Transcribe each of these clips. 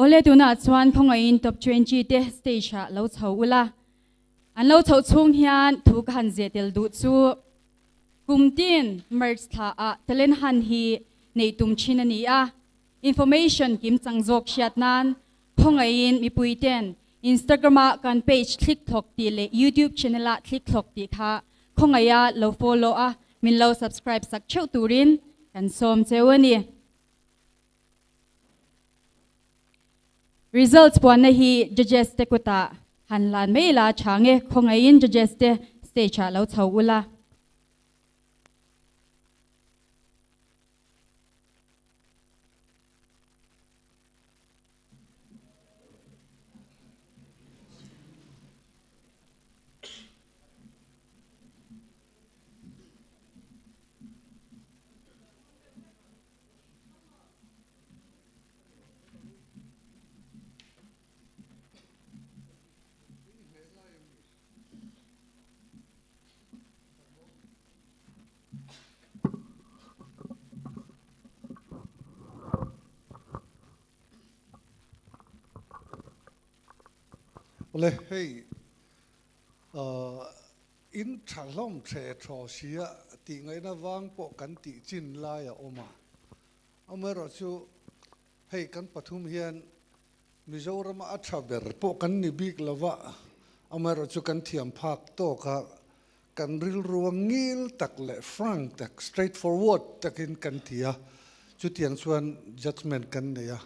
ole tuna chuan khonga in top 20 te stage ha lo chho ula an lo chho chung hian thu khan zetel du chu kumtin merch tha a telen han hi nei tum chin ani a information kim changjok hiat nan khonga in mi puiten Instagram kan page click thok ti le YouTube channel a click thok ti kha khonga ya lo follow a min lo subscribe sak cheu turin kan som chewani results puan hi judges te kuta hanlan meila change khonga in judges te stage a lo chho ula Ole hey in thalom the thosia ti ngai na wang po kan ti chin la ya oma amero chu hey kan pathum hian Mizoram a thaber po kan ni big lawa amero chu kan thiam phak to kha kan ril ruangil tak le frank tak straightforward takin kan thia chu tiang chuan judgment kan ne ya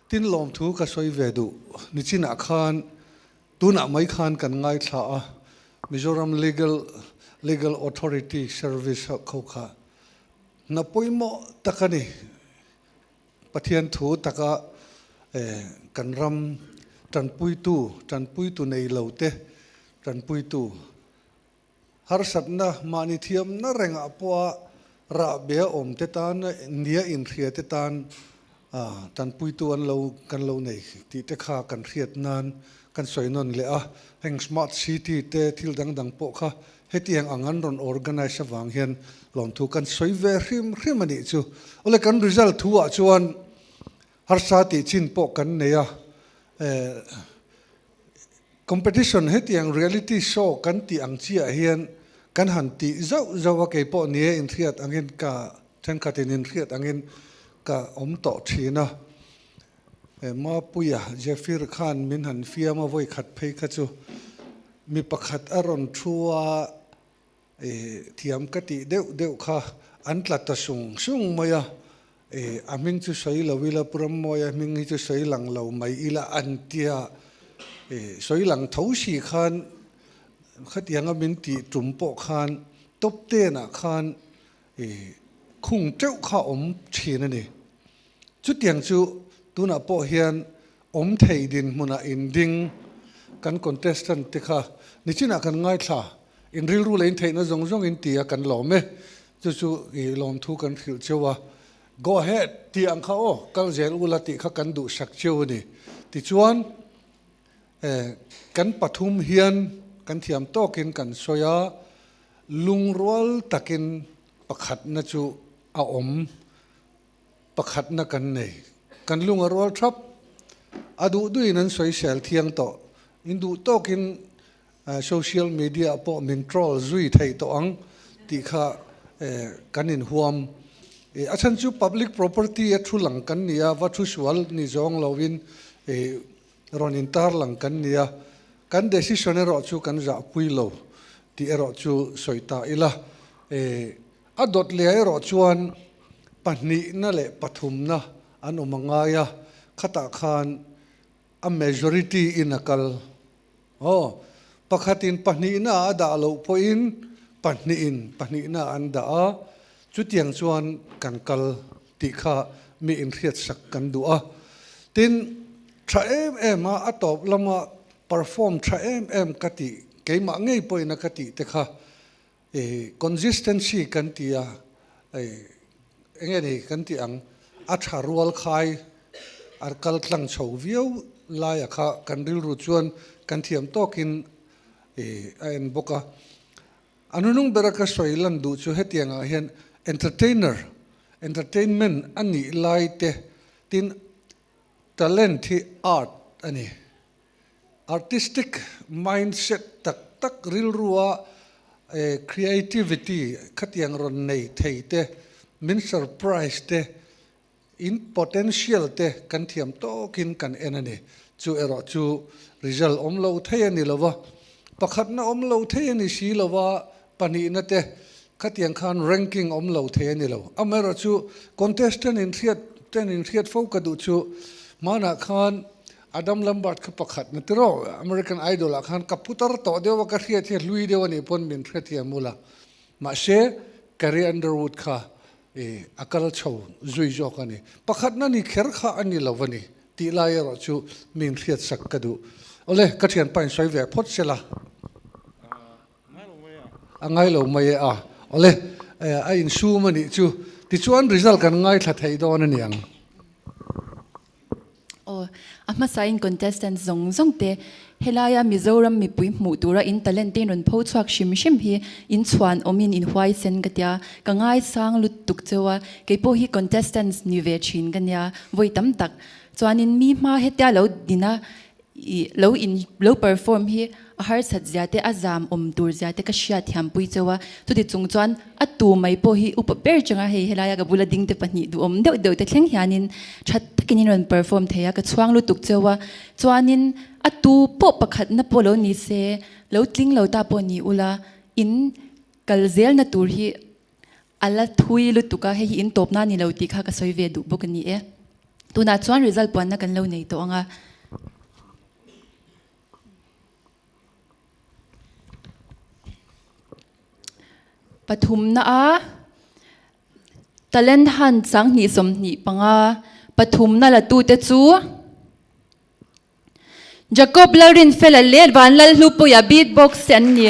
tin lom thu ka soi ve du ni china khan tuna mai khan kan ngai thla a Mizoram legal authority service khokha na poimo takani pathian thu taka kan ram tan pui tu nei lote tan pui tu har satna mani thiam na renga poa ra be om te tan india in thria te tan tan pui tu an lo kan lo nei ti te kha kan riat nan kan soinon le a heng smart city te thil dang po kha hetiang angan ron organize awang hian lom thu kan soi ve hrim ani chu ole kan result thu a chuan har sa ti chin po kan neya competition hetiang reality show kan ti ang chia hian kan han ti zau wa ke po nie in thiat angin ka then khatin in thiat angin ka om to thina ma puya Jafir Khan min han fiama voi khat phei kha chu mi pakhat aron thua thiam kati deu kha antla ta sung maya aming chu soi lawila puram moya ming chu soi lang lo mai ila antia soi lang thosi khan khatianga min ti tumpo khan top te na khan khung teu kha om thina ni chu tiang chu tuna po hian om thei din muna inding kan contestant te kha nichina kan ngai thla in ril ru lein thei na zong in tia kan lome chu i lom thu kan khil chewa go ahead ti ang kha o kal zel ula ti kha kan du sak cheu ni ti chuan kan pathum hian kan thiam tokin kan soya lungrol takin pakhat na chu a om pakhat na kan nei kan lunga rol thap adu duinan soi sel thiang to indu tokin social media po min troll zui thei to ang ti kha kanin huam achan chu public property a thulang kan nia wa thu swal ni zong lovin ronin tar lang kan nia kan decision ero chu kan za puilo ti ero chu soita ila adot le ero chuan pahni na le pathum na an omangaya khata khan a majority in akal pakhatin pahni na da lo poin pahni na an da a chutiang chuan kan kal ti kha mi in riat sak kan du a tin tha em a atop lama perform tha em kati keima ngei poina kati te kha consistency kan tia engeni kan ti ang atha rual khai arkal tlang chho viau la ya kha kan ril ru chuan kan thiam tokin en boka anunung beraka soilan du chu hetianga hian entertainment ani lai te tin talent hi art ani artistic mindset tak ril ruwa creativity khatiang ron nei theite min surprise te in potential te kan thiam to kin kan enani chu ero chu result omlo thayani lawa pakhatna omlo thayani si lawa pani na te khatiang khan ranking omlo thayani lawa amero chu contestant in thiat focus chu mana khan Adam Lambert ka pakhat na tiro American Idol khan kaputar to dewa ka thiat lui dewa ni pon min thia mula ma she Carrie Underwood kha akal chho zui jo kani pakhat na ni kher kha ani lawani ti la ro chu min thiat sak kadu ole ka thian pain soi ve phot sela angai lo mai a ole a in su mani chu ti chuan result kan ngai tha thei don ani ang ama sain contestant zong te helaya Mizoram mi pui mu tura in talent tin ron pho chuak shim hi in chuan omin in huai sen gatia kangai sang lut tuk chewa ke po hi contestants ni ve chin gania voi tam tak chuan in mi ma hetia lo dina lo perform hi a har sat zate azam tur zate ka shia thiam pui chewa tu ti chung chuan atu mai po hi up ber changa he helaya ga bula ding te pani du deu te thleng hianin that kinin ron perform theya ka chuang lu tuk chewa chuanin atu po pakhat na polo ni se lo tling lo ta po ni ula in kalzel na tur hi ala thui lu tuka he in top na ni lo ti kha ka soi ve du bokani e tuna chuan result pon na kan lo nei to anga pathum na a talent han chang ni som ni panga pathum na la tu te chu Jacob Laurin fela lel van lal hlupo ya beatbox sen ni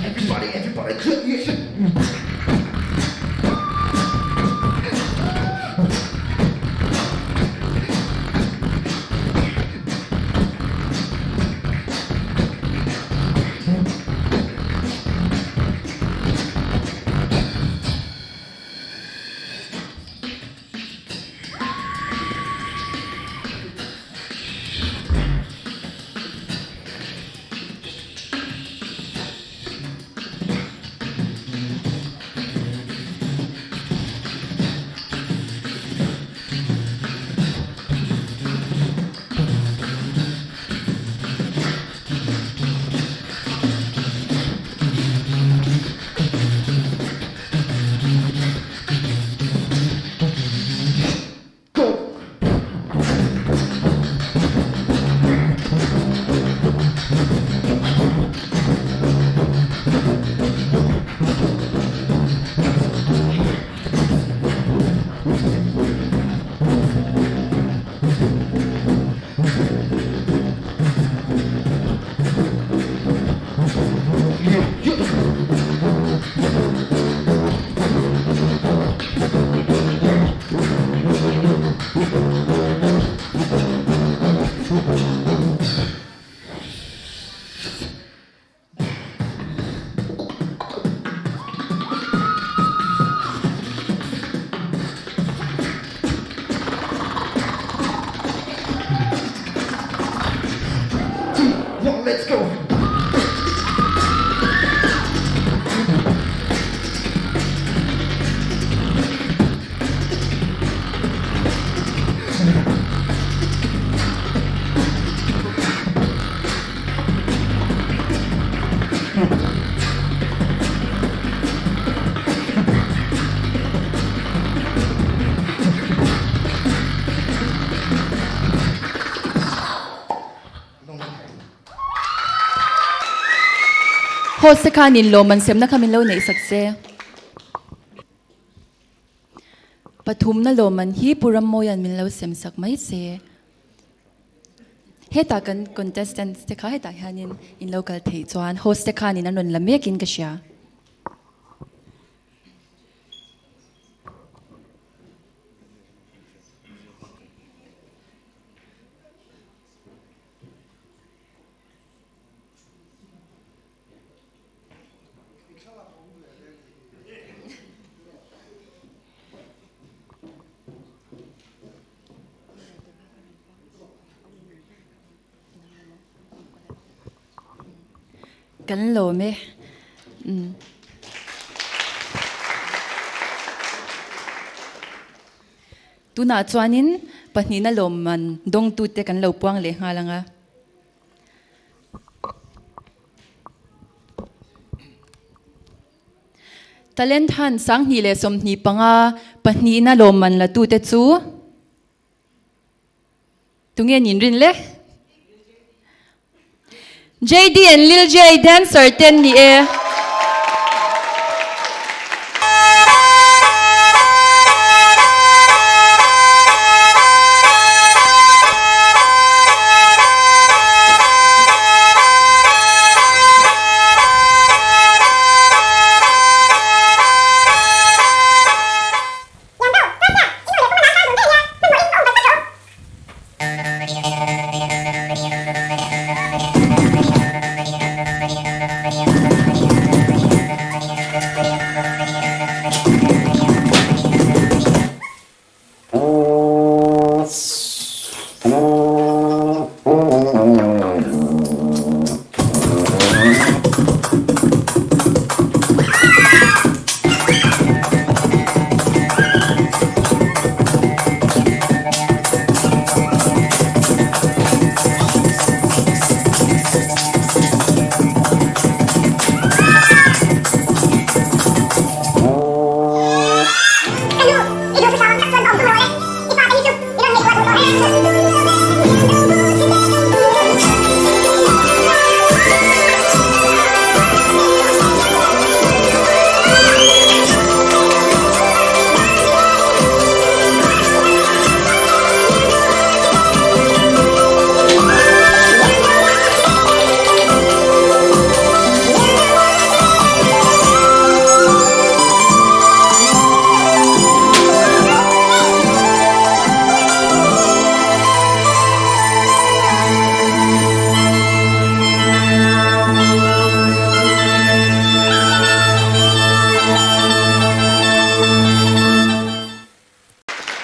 Everybody, clap your hands. host te khan in lo man sem na khamin lo nei sakse pathum na lo man hi puram moyan min lo sem sak mai se heta kan contestants te kha heta hanin in local thei chuan host te khan in anon lamekin ka sha kan lo me tuna chuanin pahni na lo man dong tu te kan lo puang le nga langa talent han sang ni le som ni panga pahni na lo man la tu te chu tungen in rin le JD and Lil J dancer 10 ni e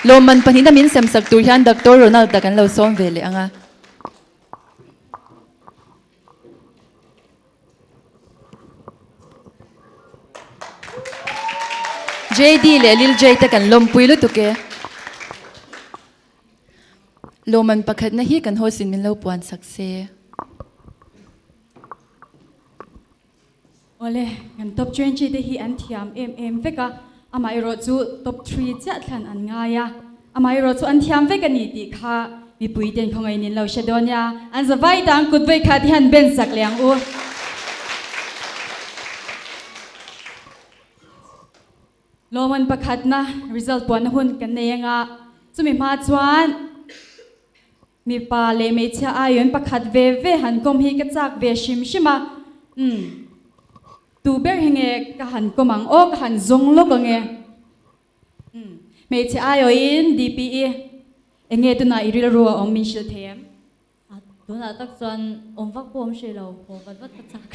lo man pahni na min sem sak tur hian Dr. Ronald da kan lo som ve le anga JD le Lil J ta kan lom puilu tuke lo man pakhat na hi kan hosin min lo puan sakse ole kan top 20 te hi an thiam em veka amai ro chu top 3 cha thlan an nga ya amai ro chu an thiam veka ni ti kha mi pui ten khongai nin lo shadonya an zawai tang kut vai kha ti han ben sak liang u lo man pakhat na result pon hun kan ne nga chumi ma chuan mi pa le me cha ayon pakhat ve han kom hi ka chak ve shima tu ber hinge ka han komang o ka han zong lo kange me che ayo in DPE enge tu na iril ro om min shil them tu na tak chuan om vak pom she lo ho wat wat ka chak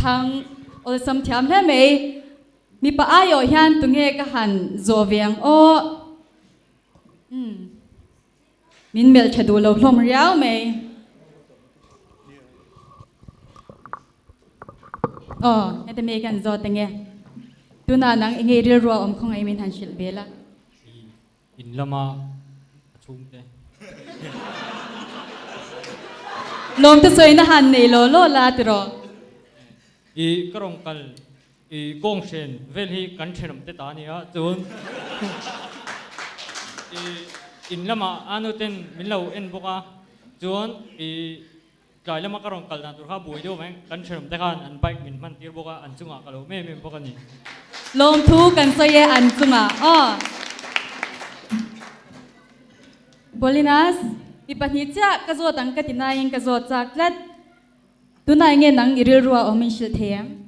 thang ol sam thiam hle me mi pa ayo hian tu nge ka han zo viang o min mel chadu lo hlom riau me ete me kan zo tenge tu na nang enge ril ro om khong ai min han shil bela in lama chung te lom te soi na han nei lo la tro i karong kal i gong shen vel hi kan thenom te ta ni a chun i in lama anu ten min lo en boka chuan i จ่ายแล้วมาก็รองกัลนะตัวข้าบุยเดียวไหมกันเฉลิมแต่กันอันไปมินมันตีบอกว่าอันจุงอ่ะก็รู้ไม่พวกกันนี่ ลมทูกันซอยอันจุงอ่ะอ๋อ Bolinas, ipanicha kazo tang katinayang kazo chaklat tunay nge nang irilruwa omin shilthem.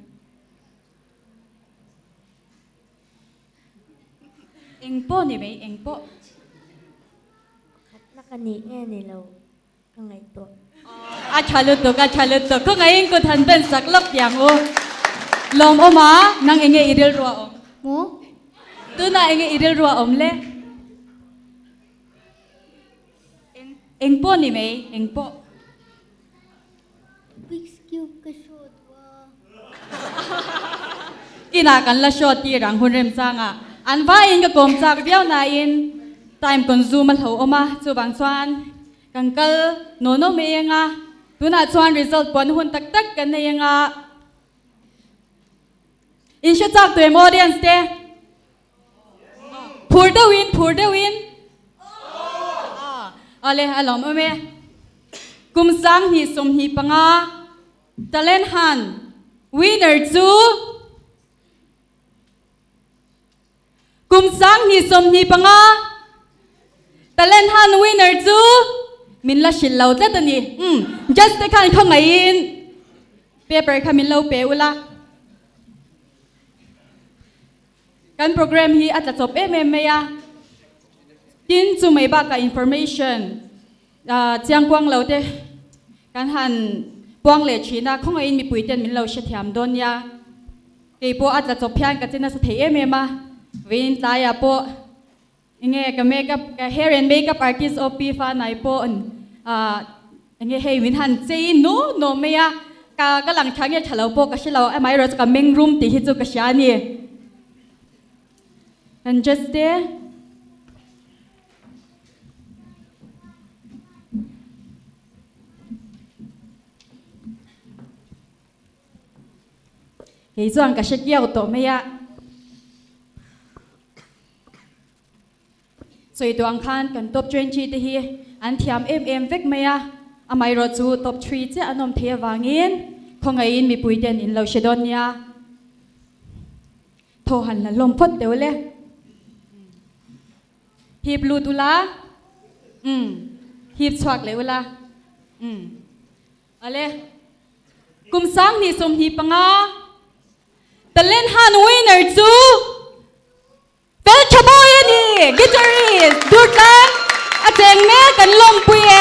Engpo ni may engpo. Nakani nghe ni lo ka ngai to. Chalut to. Ko ngayon ko tanben saklok yang o. Lom oma nang enge irilruwa om. Mo? Tunay nge irilruwa om le. Engpo ni may engpo. Big cube ka shot wa. Kinakan la shot ti rang hun rem sanga. An va in ka kom chak biao na in time consume al ho oma chu bang chuan kangkal no me nga tuna chuan result pon hun tak tak kan ne nga in sha chak to audience te phur the win ale alom ame kum sang hi som hi panga talent han winner chu kum sang hi som hi panga talent han winner chu min la shil lo ta ni just te khan khang ngai in paper kha min lo pe ula kan program hi at la chop em ya tin chu mai ba ka information chiang kwang lo te kan han puang le china khong ai mi pui ten min lo she thiam don ya ke po at la chop phian ka china sa thei em ma win taya po inge ka makeup ka hair and makeup artist op fa nai po inge hey win han chei no me ya ka lang thang ye thalo po ka shilo ai mai ro ka meng room ti hi chu ka sha ni and just there cái doang ka shakiao to me ya soi tuang khan kan top 20 te hi an thiam em vek maya amai ro chu top 3 che anom the wangin khongai in mi puiten in lo shedon ya tho han la lom phot deule hi blue tula hi chwak le ula ale kum sang ni som hi panga talent han winner chu Fel chaboy ni guitarist Dutlan ateng me kan lom puye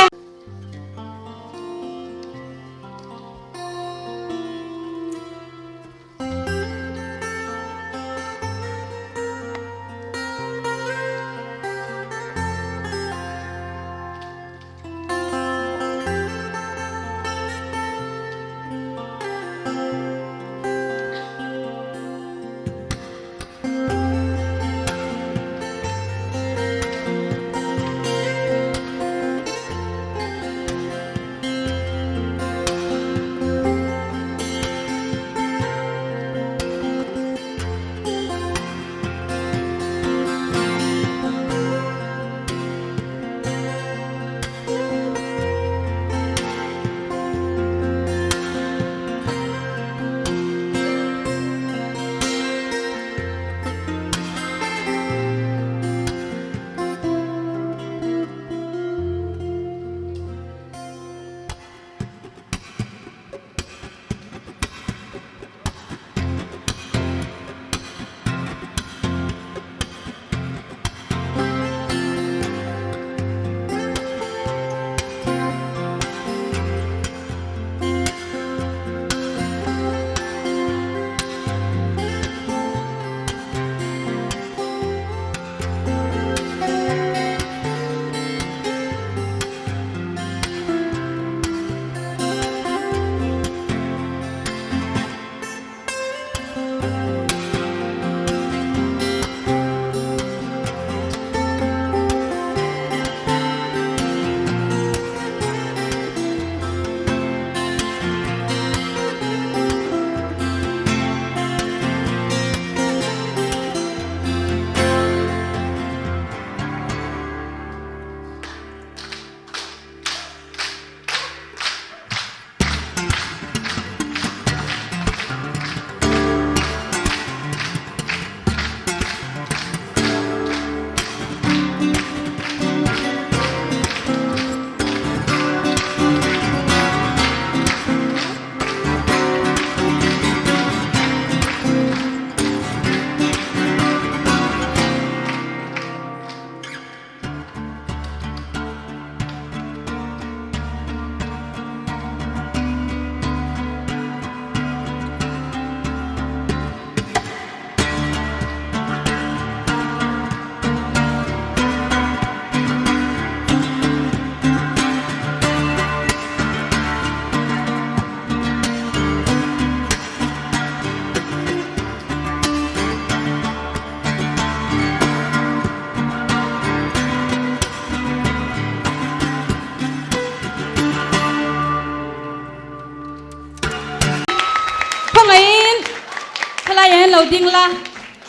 hen lo ding la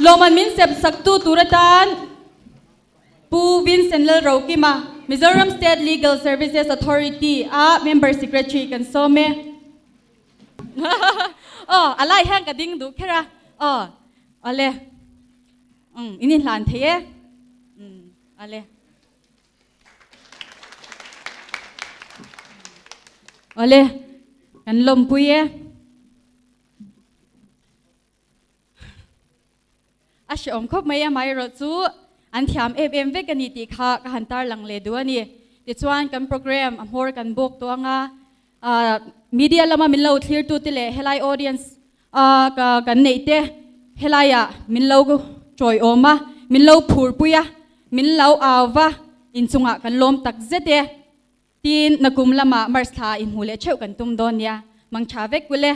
lo man min sep sak tu turatan pu Vincent Lel Rokima Mizoram State Legal Services Authority a member secretary kan so me oh alai hang ka ding du khera oh ale ini lan the ale ale kan lom puye ash om khop maya mai ro chu an thiam em ve kan ni ti kha ka han tar lang le du ani ti chuan kan program amhor kan bok to anga media lama min lo clear to tile helai audience ka kan nei te helaya min lo choi oma min lo phur puya min lo awa in chunga kan lom tak zete tin nakum lama marsla in hule cheu kan tum don ya mang cha vek kule